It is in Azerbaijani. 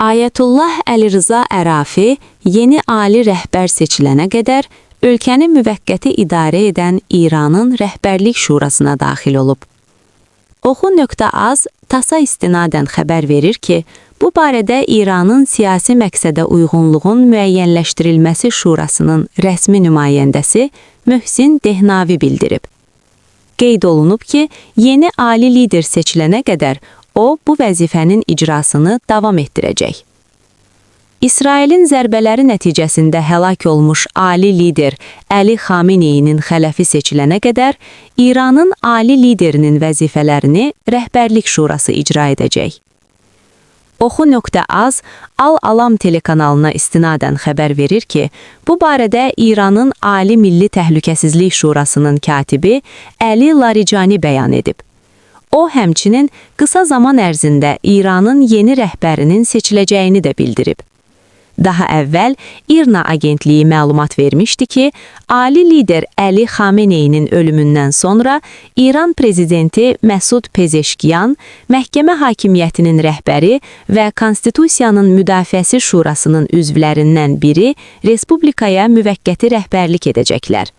Ayətullah Əli Rıza Ərafi yeni ali rəhbər seçilənə qədər ölkəni müvəqqəti idarə edən İranın Rəhbərlik Şurasına daxil olub. Oxu.az TASS-a istinadən xəbər verir ki, bu barədə İranın siyasi məqsədə uyğunluğun müəyyənləşdirilməsi şurasının rəsmi nümayəndəsi Möhsin Dehnavi bildirib. Qeyd olunub ki, yeni ali lider seçilənə qədər o, bu vəzifənin icrasını davam etdirəcək. İsrailin zərbələri nəticəsində həlak olmuş ali lider Əli Xameneyinin xələfi seçilənə qədər İranın ali liderinin vəzifələrini Rəhbərlik Şurası icra edəcək. Oxu.az Al-Alam telekanalına istinadən xəbər verir ki, bu barədə İranın Ali Milli Təhlükəsizlik Şurasının katibi Əli Laricani bəyan edib. O, həmçinin qısa zaman ərzində İranın yeni rəhbərinin seçiləcəyini də bildirib. Daha əvvəl İRNA agentliyi məlumat vermişdi ki, ali lider Əli Xameneyinin ölümündən sonra İran prezidenti Məsud Pezeşkiyan, məhkəmə hakimiyyətinin rəhbəri və Konstitusiyanın Müdafiəsi Şurasının üzvlərindən biri Respublikaya müvəqqəti rəhbərlik edəcəklər.